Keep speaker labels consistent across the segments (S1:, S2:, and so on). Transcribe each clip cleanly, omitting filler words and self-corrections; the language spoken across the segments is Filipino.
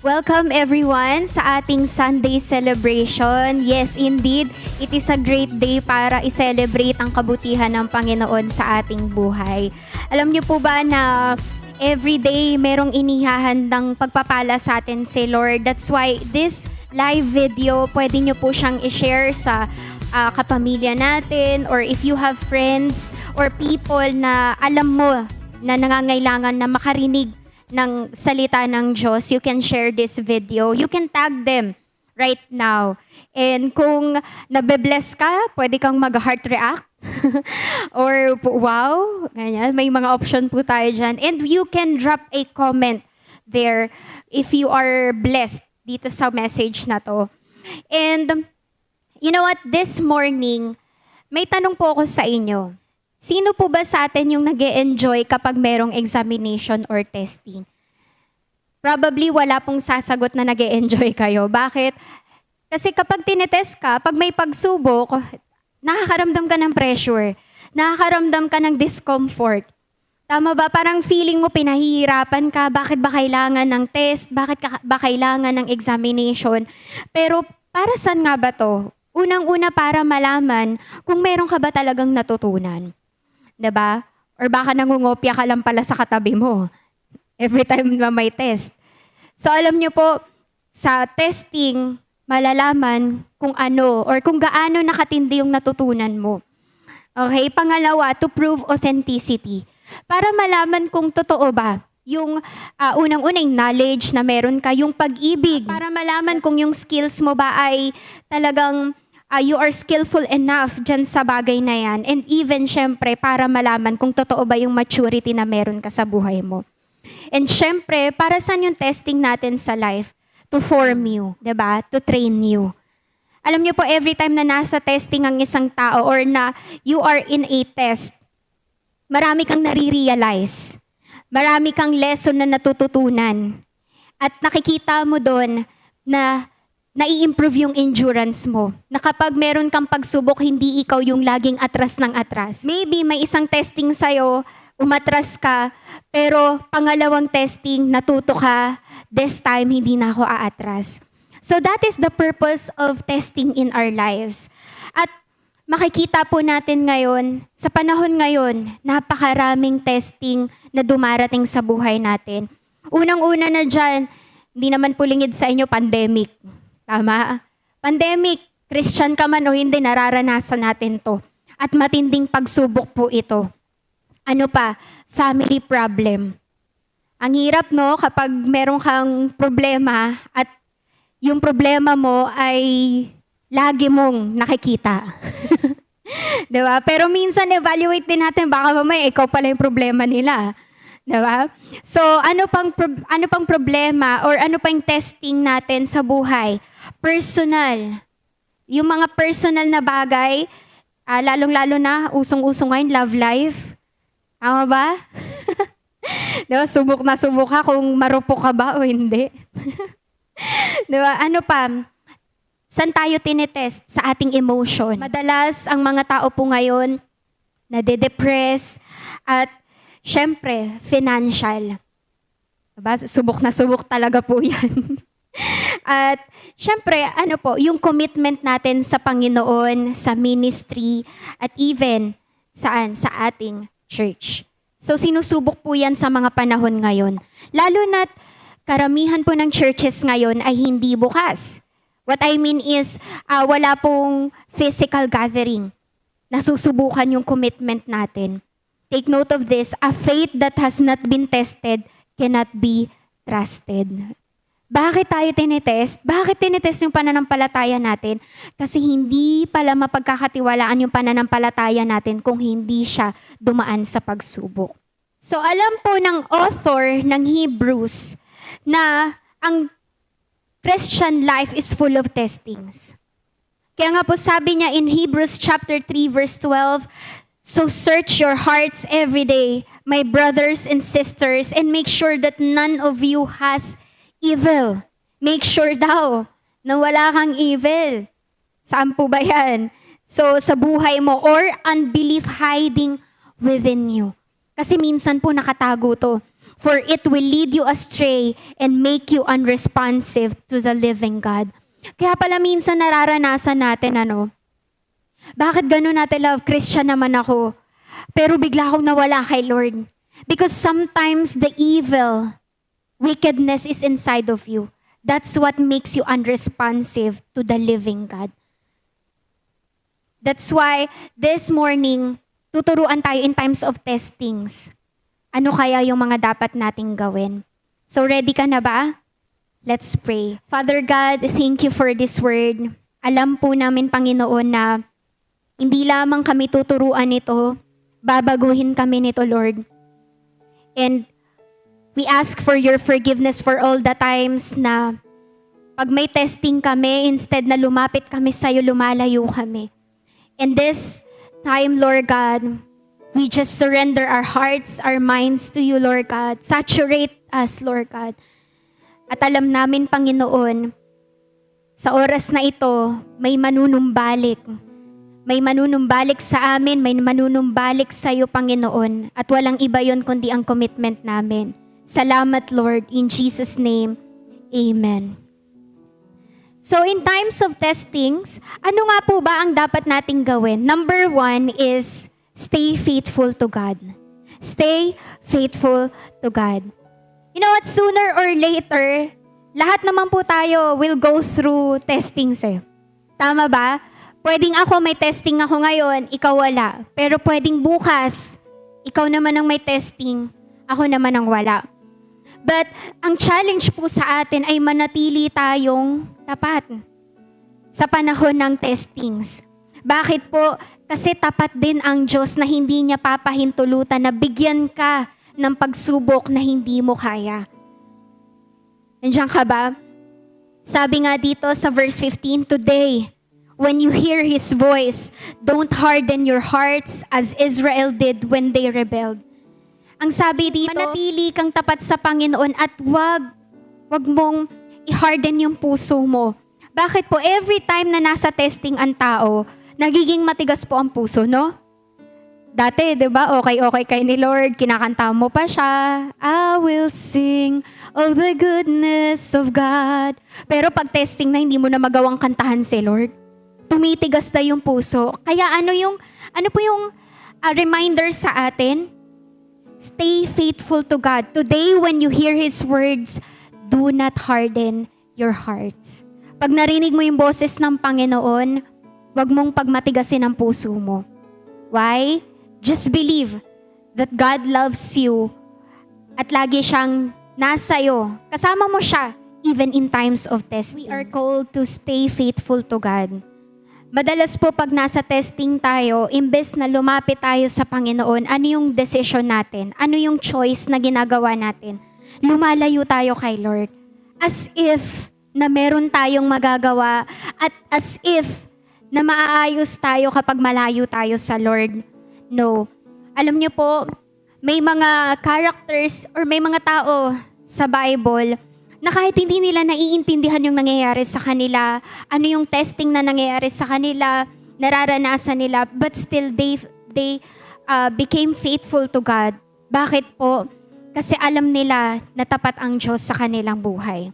S1: Welcome everyone sa ating Sunday celebration. Yes, indeed, it is a great day para i-celebrate ang kabutihan ng Panginoon sa ating buhay. Alam niyo po ba na every day merong inihahandang pagpapala sa atin si Lord. That's why this live video, pwede niyo po siyang i-share sa kapamilya natin, or if you have friends or people na alam mo na nangangailangan na makarinig ng salita ng Diyos, you can share this video. You can tag them right now. And kung nabe-bless ka, pwede kang mag-heart react. Or wow, ganyan. May mga option po tayo dyan. And you can drop a comment there if you are blessed dito sa message na to. And you know what? This morning, may tanong po ako sa inyo. Sino po ba sa atin yung nag-e-enjoy kapag merong examination or testing? Probably wala pong sasagot na nag-e-enjoy kayo. Bakit? Kasi kapag tinetest ka, pag may pagsubok, nakakaramdam ka ng pressure. Nakakaramdam ka ng discomfort. Tama ba? Parang feeling mo pinahihirapan ka. Bakit ba kailangan ng test? Bakit ba kailangan ng examination? Pero para saan nga ba to? Unang-una para malaman kung meron ka ba talagang natutunan. 'Di ba? Or baka nangungopia ka lang pala sa katabi mo every time na may test. So alam niyo po, sa testing, malalaman kung ano or kung gaano nakatindi yung natutunan mo. Okay? Pangalawa, to prove authenticity. Para malaman kung totoo ba yung unang-unang knowledge na meron ka, yung pag-ibig. Para malaman kung yung skills mo ba ay talagang you are skillful enough dyan sa bagay na yan. And even, syempre, para malaman kung totoo ba yung maturity na meron ka sa buhay mo. And syempre, para saan yung testing natin sa life? To form you, diba? To train you. Alam niyo po, every time na nasa testing ang isang tao or na you are in a test, marami kang nare-realize. Marami kang lesson na natututunan. At nakikita mo doon na nai-improve yung endurance mo. Na kapag meron kang pagsubok, hindi ikaw yung laging atras ng atras. Maybe may isang testing sa'yo, umatras ka, pero pangalawang testing, natuto ka, this time hindi na ako aatras. So that is the purpose of testing in our lives. At makikita po natin ngayon, sa panahon ngayon, napakaraming testing na dumarating sa buhay natin. Unang-una na dyan, hindi naman pulingid sa inyo, pandemic. Tama? Pandemic, Christian ka man o hindi, nararanasan natin to. At matinding pagsubok po ito. Ano pa? Family problem. Ang hirap, no? Kapag meron kang problema at yung problema mo ay lagi mong nakikita. Diba? Pero minsan evaluate din natin, baka mamaya ikaw pala yung problema nila. Diba? So, ano pang problema or ano pang testing natin sa buhay? Personal. Yung mga personal na bagay, lalong-lalo na, usong-usong ngayon, love life. Tama ba? Diba? Subok na subok ka kung marupok ka ba o hindi. Diba? Ano pa? Saan tayo tinetest? Sa ating emotion. Madalas, ang mga tao po ngayon, nade-depress at syempre, financial. Diba? Subok na subok talaga po yan. At syempre, ano po, yung commitment natin sa Panginoon, sa ministry, at even saan? Sa ating church. So sinusubok po yan sa mga panahon ngayon. Lalo na't karamihan po ng churches ngayon ay hindi bukas. What I mean is, wala pong physical gathering. Nasusubukan yung commitment natin. Take note of this, a faith that has not been tested cannot be trusted. Bakit tayo tinetest? Bakit tinetest yung pananampalataya natin? Kasi hindi pala mapagkakatiwalaan yung pananampalataya natin kung hindi siya dumaan sa pagsubok. So alam po ng author ng Hebrews na ang Christian life is full of testings. Kaya nga po sabi niya in Hebrews chapter 3 verse 12, so search your hearts every day, my brothers and sisters, and make sure that none of you has evil. Make sure daw na wala kang evil. Saan po ba yan? So, sa buhay mo or unbelief hiding within you. Kasi minsan po nakatago to. for it will lead you astray and make you unresponsive to the living God. Kaya pala minsan nararanasan natin, bakit gano'n natin, love? Christian naman ako. Pero bigla akong nawala kay Lord. Because sometimes the evil, wickedness is inside of you. That's what makes you unresponsive to the living God. That's why this morning, tuturuan tayo in times of testings. Ano kaya yung mga dapat nating gawin? So ready ka na ba? Let's pray. Father God, thank you for this word. Alam po namin, Panginoon, na hindi lamang kami tuturuan nito, babaguhin kami nito, Lord. And we ask for your forgiveness for all the times na pag may testing kami, instead na lumapit kami sa'yo, lumalayo kami. And this time, Lord God, we just surrender our hearts, our minds to you, Lord God. Saturate us, Lord God. At alam namin, Panginoon, sa oras na ito, may manunumbalik. May manunumbalik sa amin, may manunumbalik sa iyo, Panginoon. At walang iba yon kundi ang commitment namin. Salamat, Lord. In Jesus' name, Amen. So in times of testings, ano nga po ba ang dapat nating gawin? Number 1 is stay faithful to God. Stay faithful to God. You know what? Sooner or later, lahat naman po tayo will go through testings eh. Tama ba? Pwedeng ako may testing ako ngayon, ikaw wala. Pero pwedeng bukas, ikaw naman ang may testing, ako naman ang wala. But ang challenge po sa atin ay manatili tayong tapat sa panahon ng testings. Bakit po? Kasi tapat din ang Diyos na hindi niya papahintulutan na bigyan ka ng pagsubok na hindi mo kaya. Nandiyan ka ba? Sabi nga dito sa verse 15, today, when you hear His voice, don't harden your hearts as Israel did when they rebelled. Ang sabi dito, manatili kang tapat sa Panginoon at wag mong i-harden yung puso mo. Bakit po? Every time na nasa testing ang tao, nagiging matigas po ang puso, no? Dati, di ba, okay kay ni Lord, kinakanta mo pa siya, I will sing of the goodness of God. Pero pag testing na, hindi mo na magawang kantahan si Lord. Tumitigas na yung puso. Kaya ano po yung reminder sa atin? Stay faithful to God. Today, when you hear His words, do not harden your hearts. Pag narinig mo yung boses ng Panginoon, wag mong pagmatigasin ang puso mo. Why? Just believe that God loves you at lagi siyang nasa iyo. Kasama mo siya even in times of testing. We are called to stay faithful to God. Madalas po pag nasa testing tayo, imbes na lumapit tayo sa Panginoon, ano yung decision natin? Ano yung choice na ginagawa natin? Lumalayo tayo kay Lord. As if na meron tayong magagawa at as if na maaayos tayo kapag malayo tayo sa Lord. No. Alam niyo po, may mga characters or may mga tao sa Bible na kahit hindi nila naiintindihan yung nangyayari sa kanila, ano yung testing na nangyayari sa kanila, nararanasan nila, but still they became faithful to God. Bakit po? Kasi alam nila na tapat ang Diyos sa kanilang buhay.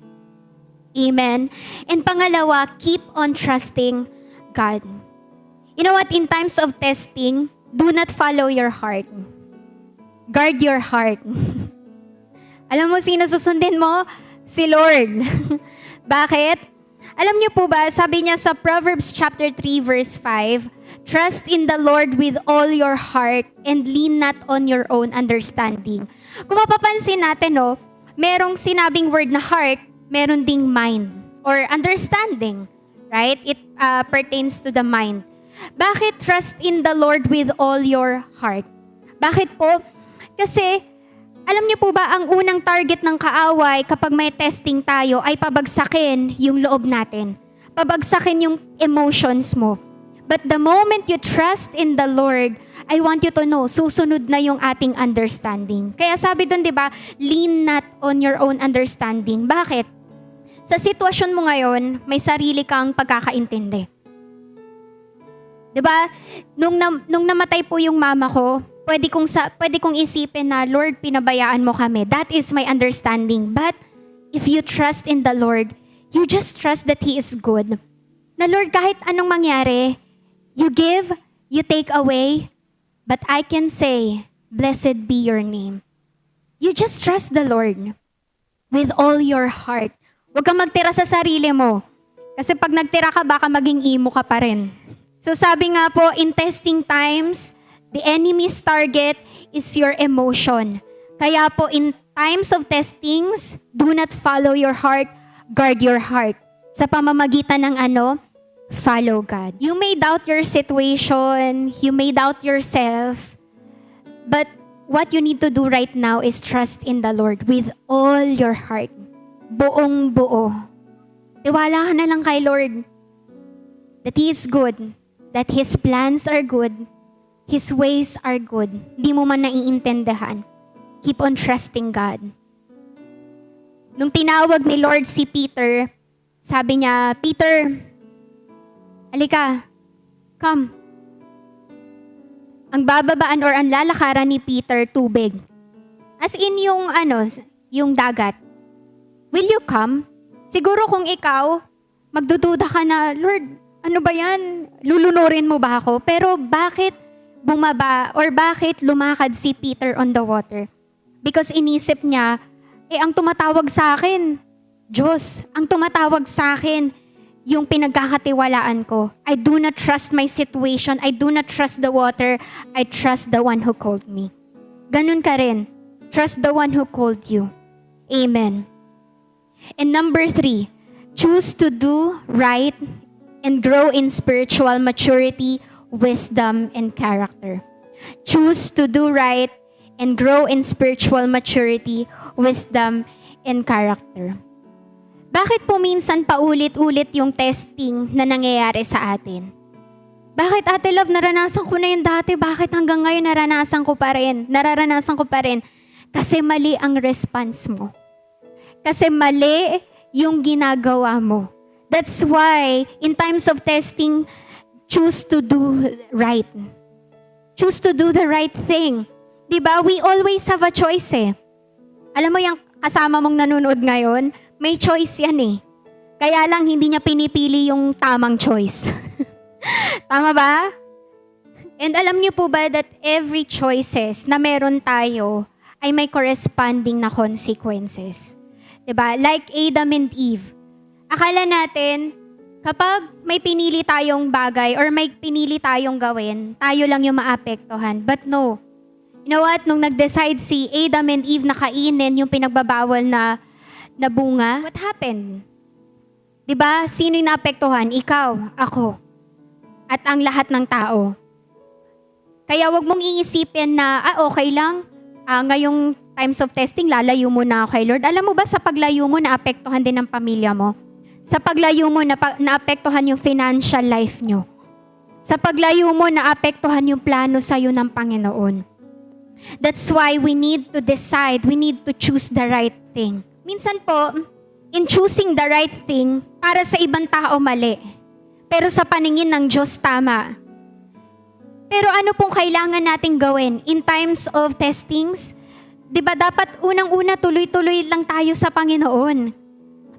S1: Amen. And pangalawa, keep on trusting God. You know what? In times of testing, do not follow your heart. Guard your heart. Alam mo sino susundin mo? Si Lord. Bakit? Alam niyo po ba, sabi niya sa Proverbs chapter 3 verse 5, trust in the Lord with all your heart and lean not on your own understanding. Kung mapapansin natin, merong sinabing word na heart, meron ding mind or understanding, right? It pertains to the mind. Bakit trust in the Lord with all your heart? Bakit po? Kasi alam niyo po ba, ang unang target ng kaaway kapag may testing tayo ay pabagsakin yung loob natin. Pabagsakin yung emotions mo. But the moment you trust in the Lord, I want you to know, susunod na yung ating understanding. Kaya sabi doon, di ba, lean not on your own understanding. Bakit? Sa sitwasyon mo ngayon, may sarili kang pagkakaintindi. Di ba? Nung namatay po yung mama ko, pwede kong isipin na, Lord, pinabayaan mo kami. That is my understanding. But if you trust in the Lord, you just trust that He is good. Na Lord, kahit anong mangyari, you give, you take away, but I can say, blessed be your name. You just trust the Lord with all your heart. Huwag kang magtira sa sarili mo. Kasi pag nagtira ka, baka maging emo ka pa rin. So sabi nga po, in testing times, the enemy's target is your emotion. Kaya po, in times of testings, do not follow your heart, guard your heart. Sa pamamagitan ng follow God. You may doubt your situation, you may doubt yourself, but what you need to do right now is trust in the Lord with all your heart. Buong buo. Tiwala ka na lang kay Lord that He is good, that His plans are good, His ways are good. Hindi mo man naiintindihan. Keep on trusting God. Nung tinawag ni Lord si Peter, sabi niya, Peter, halika, come. Ang bababaan or ang lalakaran ni Peter, tubig. As in yung dagat. Will you come? Siguro kung ikaw, magdududa ka na, Lord, ano ba yan? Lulunurin mo ba ako? Pero bakit bumaba or bakit lumakad si Peter on the water? Because inisip niya, ang tumatawag sa akin, Diyos, ang tumatawag sa akin, yung pinagkakatiwalaan ko. I do not trust my situation. I do not trust the water. I trust the one who called me. Ganun ka rin. Trust the one who called you. Amen. And number 3, choose to do right and grow in spiritual maturity, wisdom, and character. Choose to do right and grow in spiritual maturity, wisdom, and character. Bakit po minsan paulit-ulit yung testing na nangyayari sa atin? Bakit, Ate Love, naranasan ko na yun dati? Bakit hanggang ngayon nararanasan ko pa rin? Kasi mali ang response mo. Kasi mali yung ginagawa mo. That's why, in times of testing, choose to do right. Choose to do the right thing. Diba? We always have a choice eh. Alam mo yung kasama mong nanonood ngayon, may choice yan eh. Kaya lang hindi niya pinipili yung tamang choice. Tama ba? And alam niyo po ba that every choices na meron tayo ay may corresponding na consequences. Diba? Like Adam and Eve. Akala natin, kapag may pinili tayong bagay or may pinili tayong gawin, tayo lang yung maapektuhan. But no. You know what? Nung nag-decide si Adam and Eve na kainin yung pinagbabawal na bunga, what happened? Diba? Sino yung naapektuhan? Ikaw, ako, at ang lahat ng tao. Kaya wag mong iisipin na, okay lang, ngayong times of testing, lalayo mo na ako kay Lord. Alam mo ba, sa paglayo mo, naapektuhan din ang pamilya mo? Sa paglayo mo, naapektuhan yung financial life nyo. Sa paglayo mo, naapektuhan yung plano sa'yo ng Panginoon. That's why we need to decide, we need to choose the right thing. Minsan po, in choosing the right thing, para sa ibang tao mali. Pero sa paningin ng Diyos, tama. Pero ano pong kailangan nating gawin in times of testings? Diba dapat unang-una tuloy-tuloy lang tayo sa Panginoon.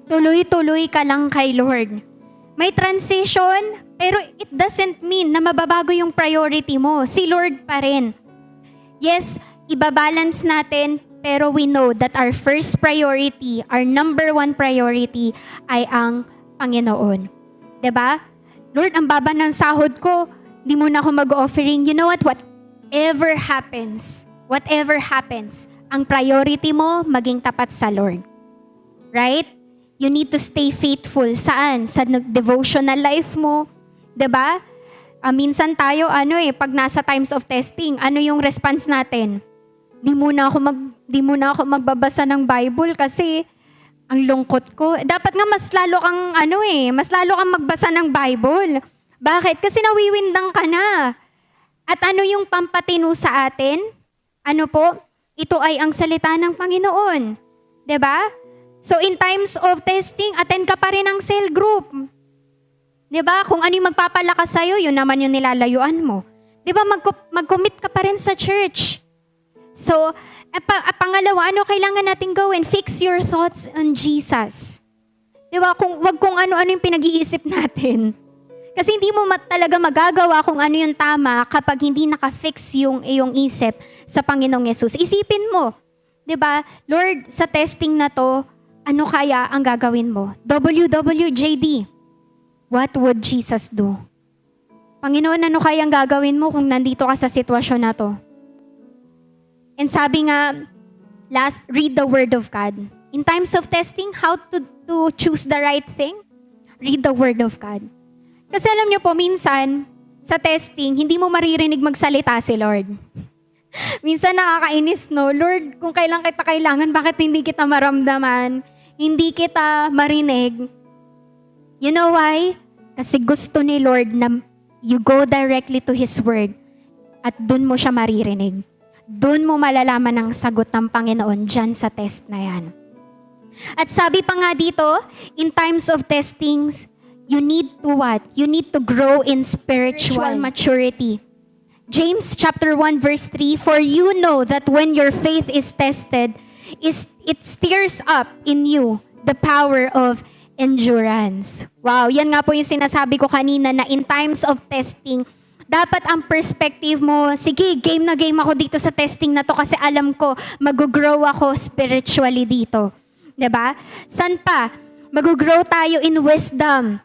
S1: Tuloy-tuloy ka lang kay Lord. May transition, pero it doesn't mean na mababago yung priority mo. Si Lord pa rin. Yes, ibabalance natin, pero we know that our first priority, our number 1 priority ay ang Panginoon. Diba? Lord, ang baba ng sahod ko, di muna ako mag-offering. You know what? Whatever happens, ang priority mo, maging tapat sa Lord. Right? You need to stay faithful. Saan? Sa devotional life mo. Diba? Minsan tayo, pag nasa times of testing, ano yung response natin? Di muna ako magbabasa ng Bible kasi ang lungkot ko. Dapat nga mas lalo kang magbasa ng Bible. Bakit? Kasi nawiwindang ka na. At ano yung pampatino sa atin? Ano po? Ito ay ang salita ng Panginoon. 'Di ba? So in times of testing, attend ka pa rin ng cell group. 'Di ba? Kung ano yung magpapalakas sa'yo, yun naman yung nilalayuan mo. Di ba, mag-commit ka pa rin sa church. So, pangalawa, ano kailangan natin gawin? Fix your thoughts on Jesus. Di ba? Wag kung ano-ano yung pinag-iisip natin. Kasi hindi mo talaga magagawa kung ano yung tama kapag hindi naka-fix yung iyong isip sa Panginoong Yesus. Isipin mo, di ba? Lord, sa testing na to, ano kaya ang gagawin mo? WWJD, what would Jesus do? Panginoon, ano kaya ang gagawin mo kung nandito ka sa sitwasyon na to? And sabi nga, last, read the Word of God. In times of testing, how to choose the right thing? Read the Word of God. Kasi alam niyo po, minsan, sa testing, hindi mo maririnig magsalita si Lord. Minsan nakakainis, no? Lord, kung kailan kita kailangan, bakit hindi kita maramdaman? Hindi kita marinig? You know why? Kasi gusto ni Lord na you go directly to His Word at dun mo siya maririnig. Dun mo malalaman ang sagot ng Panginoon dyan sa test na yan. At sabi pa nga dito, in times of testings, you need to what? You need to grow in spiritual maturity. James chapter 1 verse 3, for you know that when your faith is tested, it stirs up in you the power of endurance. Wow, yan nga po yung sinasabi ko kanina na in times of testing, dapat ang perspective mo, sige, game na game ako dito sa testing na to kasi alam ko, mag-grow ako spiritually dito. 'Di ba? San pa? Mag-grow tayo in wisdom.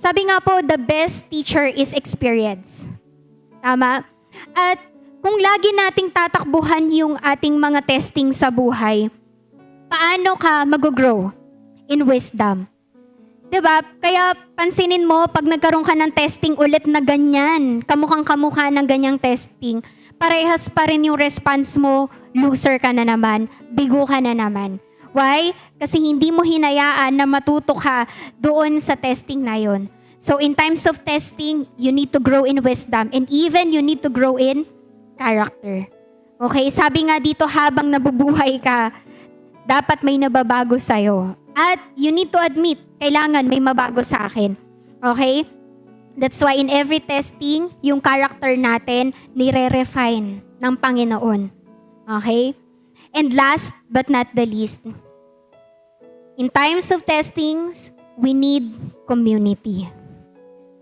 S1: Sabi nga po, the best teacher is experience. Tama? At kung lagi nating tatakbuhan yung ating mga testing sa buhay, paano ka mag-grow in wisdom? 'Di ba? Kaya pansinin mo, pag nagkaroon ka ng testing ulit na ganyan, kamukhang-kamukha ng ganyang testing, parehas pa rin yung response mo, loser ka na naman, bigo ka na naman. Why? Kasi hindi mo hinayaan na matuto ka doon sa testing na yon. So in times of testing, you need to grow in wisdom and even you need to grow in character. Okay? Sabi nga dito, habang nabubuhay ka, dapat may nababago sa'yo. At you need to admit, kailangan may mabago sa akin. Okay? That's why in every testing, yung character natin, nire-refine ng Panginoon. Okay? And last but not the least, in times of testings, we need community.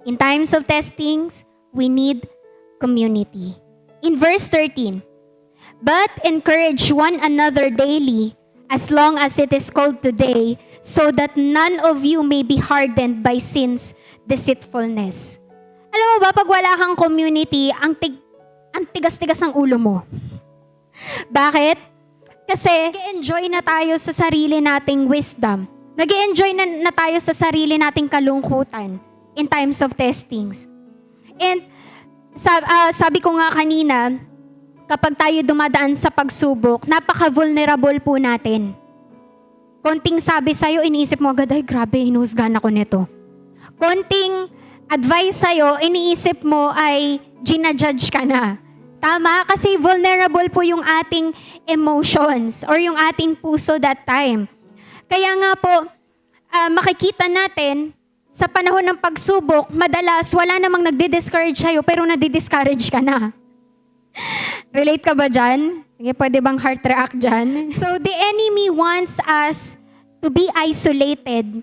S1: In times of testings, we need community. In verse 13, but encourage one another daily, as long as it is called today, so that none of you may be hardened by sin's deceitfulness. Alam mo ba, pag wala kang community, ang tigas-tigas ng ulo mo. Bakit? Kasi nag-enjoy na tayo sa sarili nating wisdom. Nag-enjoy na tayo sa sarili nating kalungkutan in times of testings. And sabi ko nga kanina, kapag tayo dumadaan sa pagsubok, napaka-vulnerable po natin. Konting sabi sa'yo, iniisip mo agad, ay grabe, hinuhusgahan ako nito. Konting advice sa'yo, iniisip mo ay ginajudge ka na. Tama? Kasi vulnerable po yung ating emotions or yung ating puso that time. Kaya nga po, makikita natin sa panahon ng pagsubok, madalas wala namang nagdi-discourage sa'yo pero nadi-discourage ka na. Relate ka ba dyan? Sige, pwede bang heart react dyan? So the enemy wants us to be isolated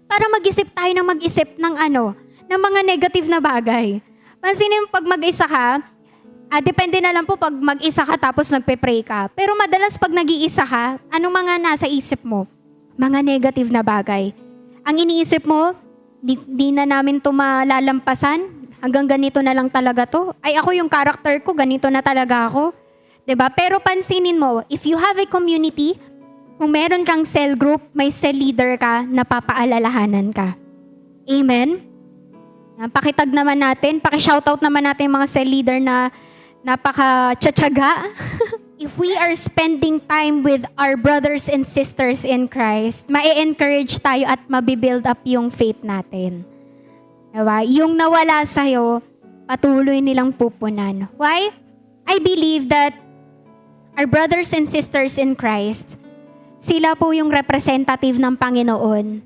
S1: para mag-isip tayo ng mag-isip ng ng mga negative na bagay. Pansinin mo pag mag-isa ka, depende na lang po pag mag-isa ka tapos nagpe-pray ka. Pero madalas pag nag-iisa ka, anong mga nasa isip mo? Mga negative na bagay. Ang iniisip mo, di na namin to malalampasan. Hanggang ganito na lang talaga to. Ay ako yung character ko, ganito na talaga ako. 'Di ba? Pero pansinin mo, if you have a community, kung meron kang cell group, may cell leader ka, napapaalalahanan ka. Amen? Pakitag naman natin, paki-shoutout naman natin yung mga cell leader na napaka-tsatsaga. If we are spending time with our brothers and sisters in Christ, ma-encourage tayo at mabibuild up yung faith natin. Diba? Yung nawala sa'yo, patuloy nilang pupunan. Why? I believe that our brothers and sisters in Christ, sila po yung representative ng Panginoon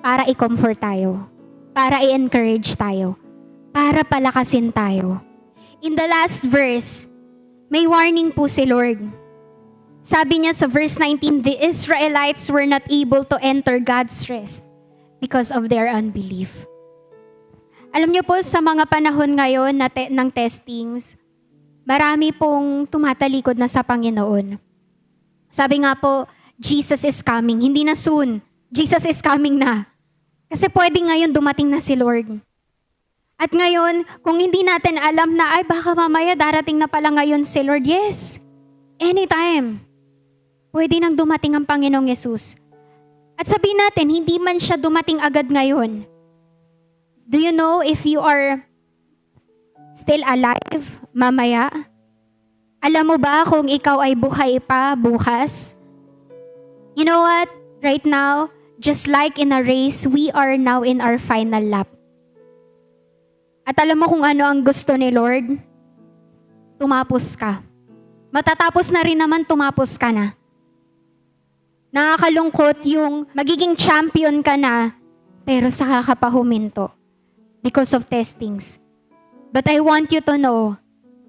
S1: para i-comfort tayo, para i-encourage tayo, para palakasin tayo. in the last verse, may warning po si Lord. Sabi niya sa verse 19, the Israelites were not able to enter God's rest because of their unbelief. Alam niyo po, sa mga panahon ngayon ng testings, marami pong tumatalikod na sa Panginoon. Sabi nga po, Jesus is coming. Hindi na soon. Jesus is coming na. Kasi pwede ngayon dumating na si Lord. At ngayon, kung hindi natin alam na, ay baka mamaya darating na pala ngayon si Lord. Yes, anytime. Pwede nang dumating ang Panginoong Yesus. At sabihin natin, hindi man siya dumating agad ngayon. Do you know if you are still alive mamaya? Alam mo ba kung ikaw ay buhay pa bukas? You know what? Right now, just like in a race, we are now in our final lap. At alam mo kung ano ang gusto ni Lord? Tumapos ka. Matatapos na rin naman, tumapos ka na. Nakakalungkot yung magiging champion ka na, pero saka ka pa huminto because of testings. But I want you to know,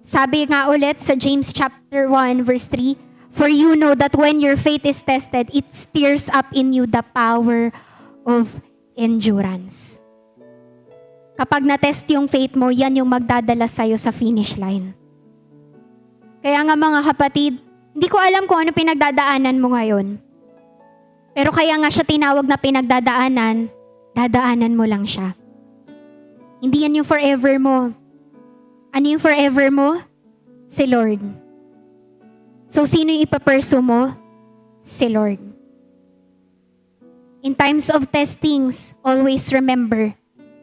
S1: sabi nga ulit sa James chapter 1 verse 3, for you know that when your faith is tested, it stirs up in you the power of endurance. Kapag na-test yung faith mo, yan yung magdadala sa'yo sa finish line. Kaya nga mga kapatid, hindi ko alam kung ano pinagdadaanan mo ngayon. Pero kaya nga siya tinawag na pinagdadaanan, dadaanan mo lang siya. Hindi yan yung forever mo. Ano yung forever mo? Si Lord. So, sino yung ipapursue mo? Si Lord. In times of testings, always remember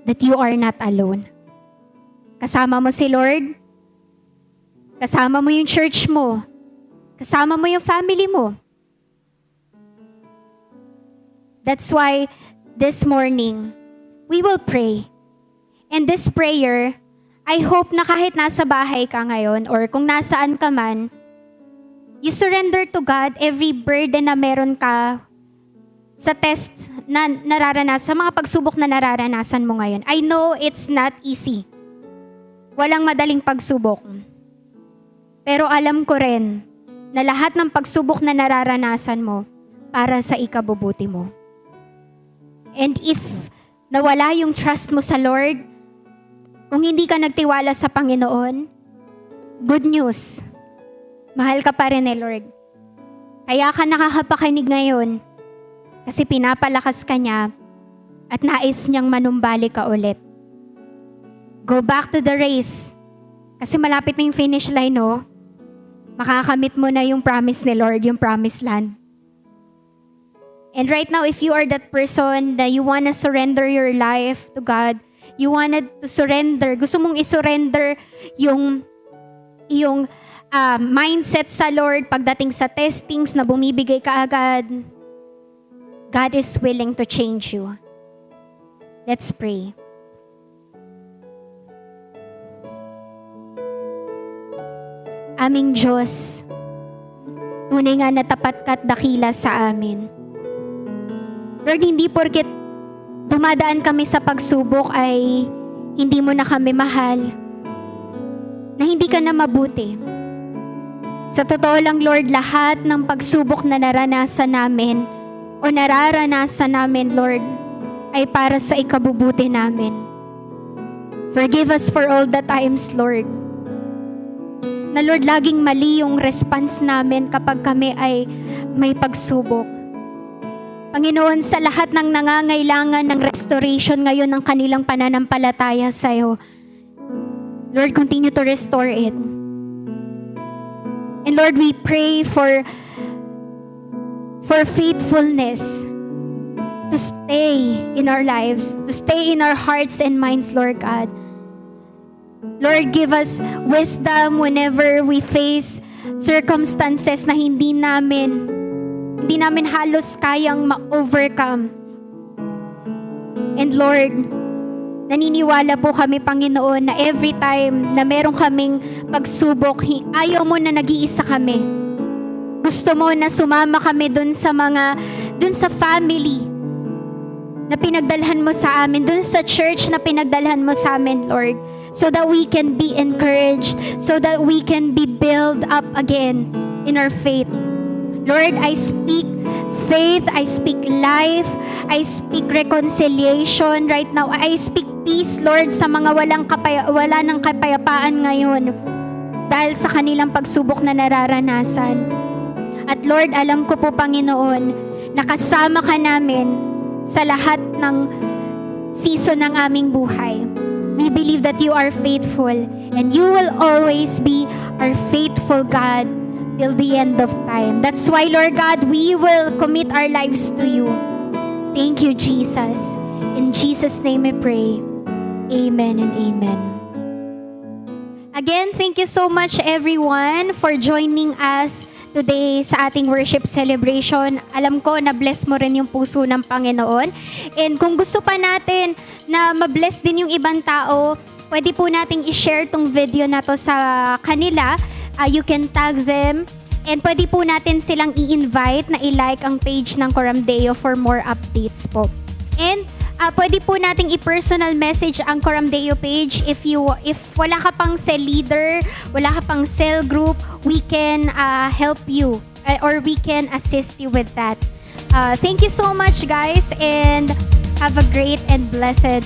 S1: that you are not alone. Kasama mo si Lord. Kasama mo yung church mo. Kasama mo yung family mo. That's why this morning, we will pray. And this prayer, I hope na kahit nasa bahay ka ngayon or kung nasaan ka man, you surrender to God every burden na meron ka sa test na nararanasan, sa mga pagsubok na nararanasan mo ngayon. I know it's not easy. Walang madaling pagsubok. Pero alam ko rin na lahat ng pagsubok na nararanasan mo para sa ikabubuti mo. And if nawala yung trust mo sa Lord, kung hindi ka nagtiwala sa Panginoon, good news. Mahal ka pa rin ni Lord. Kaya ka nakakapakinig ngayon kasi pinapalakas ka niya at nais niyang manumbalik ka ulit. Go back to the race. Kasi malapit na yung finish line, no? Makakamit mo na yung promise ni Lord, yung promised land. And right now, if you are that person that you wanna surrender your life to God, you wanted to surrender, gusto mong isurrender yung mindset sa Lord pagdating sa testings na bumibigay ka agad, God is willing to change you. Let's pray. Aming Diyos, tunay nga na tapat ka at dakila sa amin. Lord, hindi porket dumadaan kami sa pagsubok ay hindi mo na kami mahal, na hindi ka na mabuti. Sa totoo lang, Lord, lahat ng pagsubok na naranasan namin o nararanasan namin, Lord, ay para sa ikabubuti namin. Forgive us for all the times, Lord, na Lord, laging mali yung response namin kapag kami ay may pagsubok. Panginoon, sa lahat ng nangangailangan ng restoration ngayon ng kanilang pananampalataya sa iyo, Lord, continue to restore it. And Lord, we pray for faithfulness to stay in our lives, to stay in our hearts and minds, Lord God. Lord, give us wisdom whenever we face circumstances na hindi namin halos kayang ma-overcome. And Lord, naniniwala po kami, Panginoon, na every time na meron kaming pagsubok, ayaw mo na nag-iisa kami. Gusto mo na sumama kami dun sa family na pinagdalhan mo sa amin, dun sa church na pinagdalhan mo sa amin, Lord, so that we can be encouraged, so that we can be built up again in our faith. Lord, I speak faith, I speak life, I speak reconciliation right now. I speak peace, Lord, sa mga wala ng kapayapaan ngayon dahil sa kanilang pagsubok na nararanasan. At Lord, alam ko po, Panginoon, nakasama ka namin sa lahat ng season ng aming buhay. We believe that you are faithful and you will always be our faithful God till the end of time. That's why, Lord God, we will commit our lives to you. Thank you, Jesus. In Jesus' name we pray. Amen and amen. Again, thank you so much everyone for joining us today sa ating worship celebration. Alam ko na bless mo rin yung puso ng Panginoon. And kung gusto pa natin na ma-bless din yung ibang tao, pwede po nating i-share tong video na to sa kanila. You can tag them and pwede po natin silang i-invite na i-like ang page ng Coramdeo for more updates po. And pwede po nating i-personal message ang Coramdeo page if wala ka pang cell leader, wala ka pang cell group, we can help you or we can assist you with that. Thank you so much, guys, and have a great and blessed